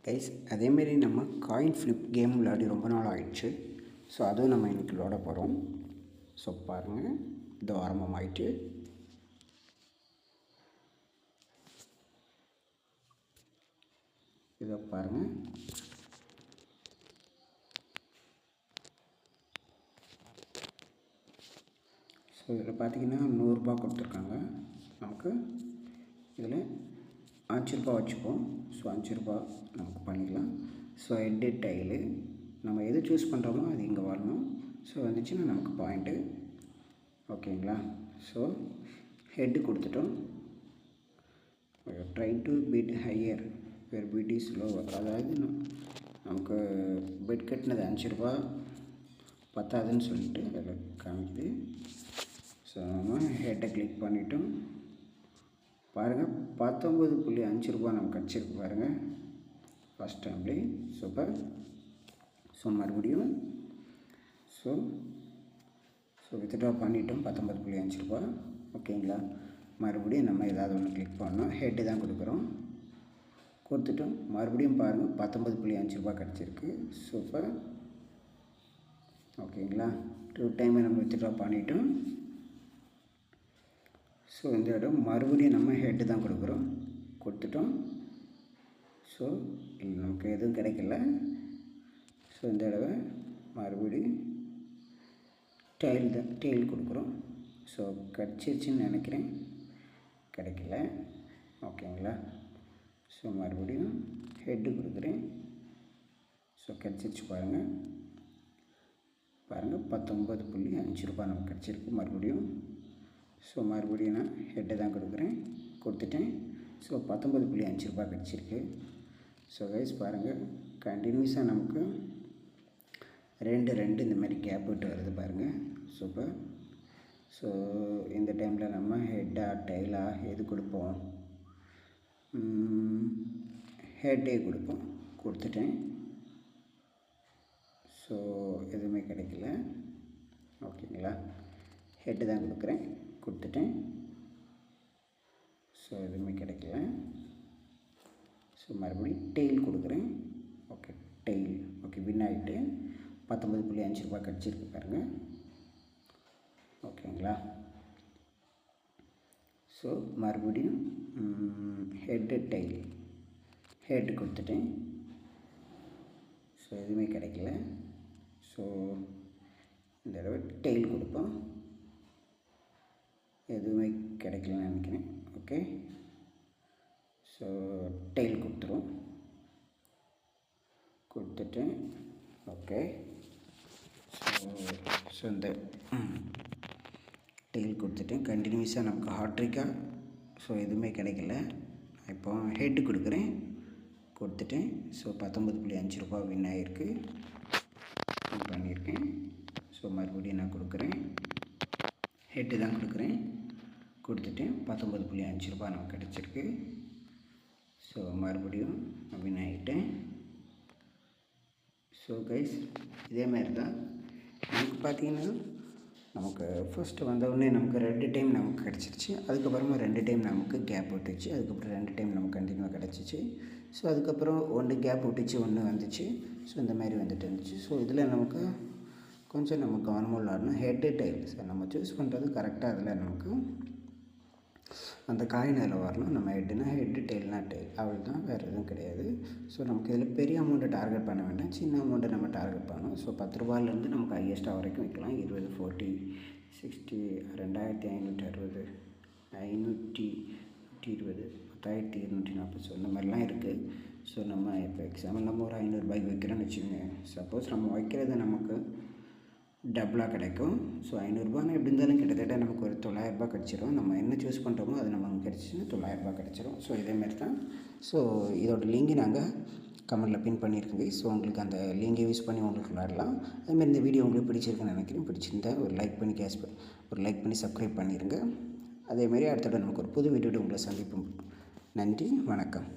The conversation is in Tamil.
கைஸ் அதேமாரி நம்ம காயின் ஃப்ளிப் கேம் விளையாடி ரொம்ப நாள் ஆயிடுச்சு. ஸோ அதுவும் நம்ம இன்றைக்கி விளையாட போகிறோம். ஸோ பாருங்கள், இது ஆரம்பமாயிட்டு இதை பாருங்கள். ஸோ இதில் பார்த்தீங்கன்னா 100 ரூபா கொடுத்துருக்காங்க. நமக்கு இதில் 5 ரூபா வச்சுப்போம். ஸோ 5 ரூபா நமக்கு பண்ணிக்கலாம். ஸோ ஹெட்டு டைலு நம்ம எது சூஸ் பண்ணுறோமோ அது இங்கே வரணும். ஸோ வந்துச்சுன்னா நமக்கு பாயிண்ட்டு. ஓகேங்களா? ஸோ ஹெட்டு கொடுத்துட்டோம். Try to beat higher where beat is lower. அதாவது நமக்கு பெட் கட்டினது 5 ரூபா பத்தாதுன்னு சொல்லிட்டு அதில் காமிக்குது. ஸோ நம்ம ஹெட்டை கிளிக் பண்ணிவிட்டோம். பாருங்கள், 19.5 ரூபா நமக்கு கிடச்சிருக்கு பாருங்கள், ஃபஸ்ட் டைம்லேயே. சூப்பர். ஸோ மறுபடியும் ஸோ வித்ட்ரா பண்ணிட்டோம் 19.5 ரூபா. ஓகேங்களா? மறுபடியும் நம்ம ஏதாவது ஒன்று கிளிக் பண்ணோம். ஹெட்டு தான் கொடுக்குறோம். கொடுத்துட்டோம். மறுபடியும் பாருங்கள், 19.5 ரூபா கிடச்சிருக்கு. சூப்பர். ஓகேங்களா? 2 டைம் நம்ம வித்ட்ரா பண்ணிட்டோம். ஸோ இந்த இடம் மறுபடியும் நம்ம ஹெட்டு தான் கொடுக்குறோம். கொடுத்துட்டோம். ஸோ நமக்கு எதுவும் கிடைக்கல. ஸோ இந்த தடவை மறுபடியும் டெயில் கொடுக்குறோம். ஸோ கிடச்சிருச்சின்னு நினைக்கிறேன், கிடைக்கல. ஓகேங்களா? ஸோ மறுபடியும் ஹெட்டு கொடுக்குறேன். ஸோ கிடச்சிருச்சு பாருங்கள். 19.5 ரூபா நமக்கு கிடச்சிருக்கு மறுபடியும். ஸோ மறுபடியும் நான் ஹெட்டை தான் கொடுக்குறேன். கொடுத்துட்டேன். ஸோ 19.5 ரூபா கிடச்சிருக்கு. ஸோ கைஸ் பாருங்கள், கண்டினியூஸாக நமக்கு 2 இந்த மாதிரி கேப் விட்டு வருது பாருங்கள். சூப்பர். ஸோ இந்த டைமில் நம்ம ஹெட்டா டெய்லா எது கொடுப்போம்? ஹெட்டே கொடுப்போம். கொடுத்துட்டேன். ஸோ எதுவுமே கிடைக்கல. ஓகேங்களா? ஹெட்டு தான் கொடுக்குறேன். கொடுத்துட்டேன். ஸோ எதுவுமே கிடைக்கல. ஸோ மறுபடியும் டெயில் கொடுக்குறேன். Okay, tail. ஓகே, வின் ஆகிட்டு 19.5 ரூபா கிடச்சிருக்கு பாருங்கள். ஓகேங்களா? ஸோ மறுபடியும் ஹெட்டு டெயில். ஹெட்டு கொடுத்துட்டேன். ஸோ எதுவுமே கிடைக்கல. ஸோ இந்த தடவை டெயில் கொடுப்போம். எதுவுமே கிடைக்கலன்னு நினைக்கிறேன். ஓகே, ஸோ டெயில் கொடுத்துருவோம். கொடுத்துட்டேன். ஓகே, ஸோ இந்த டெயில் கொடுத்துட்டேன். கண்டினியூஸாக நமக்கு ஹாட்ரிக்காக. ஸோ எதுவுமே கிடைக்கல. இப்போ ஹெட்டு கொடுக்குறேன். கொடுத்துட்டேன். ஸோ 19.5 ரூபா வின் ஆகிருக்கு. பண்ணியிருக்கேன். ஸோ மறுபடியும் நான் கொடுக்குறேன். ஹெட்டு தான் கொடுக்குறேன். கொடுத்துட்டேன். 19.5 ரூபா நமக்கு கிடச்சிருக்கு. ஸோ மறுபடியும் வின் ஆகிட்டேன். ஸோ கைஸ் இதேமாதிரி தான் நமக்கு பார்த்திங்கன்னா, நமக்கு ஃபஸ்ட்டு வந்தவுடனே நமக்கு 2 டைம் நமக்கு கிடச்சிருச்சு. அதுக்கப்புறமா 2 டைம் நமக்கு கேப் விட்டுச்சு. அதுக்கப்புறம் 2 டைம் நமக்கு கண்டினியூவாக கிடச்சிச்சு. ஸோ அதுக்கப்புறம் 1 கேப் விட்டுச்சு, 1 வந்துச்சு. ஸோ இந்த மாதிரி வந்துட்டு இருந்துச்சு. ஸோ இதில் நமக்கு கொஞ்சம் நம்ம கவனமாக விளாடணும். Head tail. ஸோ நம்ம சூஸ் பண்ணுறது கரெக்டாக அதில் நமக்கு அந்த காயின் அதில் வரணும். நம்ம ஹெட்டுனா ஹெட்டு, டெய்ல்னா டெய்ல், அவள் தான், வேறு எதுவும் கிடையாது. ஸோ நமக்கு இதில் பெரிய அமௌண்ட்டை டார்கெட் பண்ண வேண்டாம், சின்ன அமௌண்ட்டை நம்ம டார்கெட் பண்ணணும். ஸோ 10 ரூபாயிலேருந்து நமக்கு ஹையஸ்ட்டாக வரைக்கும் வைக்கலாம். 20, 40, 60, 2560, 520, 10,240. ஸோ இந்த மாதிரிலாம் இருக்குது. ஸோ நம்ம இப்போ எக்ஸாம்பிள் நம்ம ஒரு 500 ரூபாய்க்கு வைக்கிறோன்னு வச்சுக்கோங்க. சப்போஸ் நம்ம வைக்கிறது நமக்கு டபுளாக கிடைக்கும். ஸோ 500 ரூபான்னு எப்படி இருந்தாலும் கிட்டத்தட்ட நமக்கு ஒரு 900 ரூபா கிடச்சிரும். நம்ம என்ன சூஸ் பண்ணுறோமோ அது நமக்கு கிடச்சிச்சின்னா 900 ரூபா கிடச்சிரும். ஸோ இதேமாரி தான். ஸோ இதோட லிங்கு நாங்கள் கமெண்ட்டில் பின் பண்ணியிருக்கோங்க. ஸோ உங்களுக்கு அந்த லிங்கை யூஸ் பண்ணி உங்களுக்கு விளாடலாம். அதுமாதிரி இந்த வீடியோ உங்களுக்கு பிடிச்சிருக்குன்னு நினைக்கிறேன். பிடிச்சிருந்தா ஒரு லைக் பண்ணி சப்ஸ்கிரைப் பண்ணிடுங்க. அதேமாரி அடுத்த நமக்கு ஒரு புது வீடியோட உங்களை சந்திப்போம். நன்றி, வணக்கம்.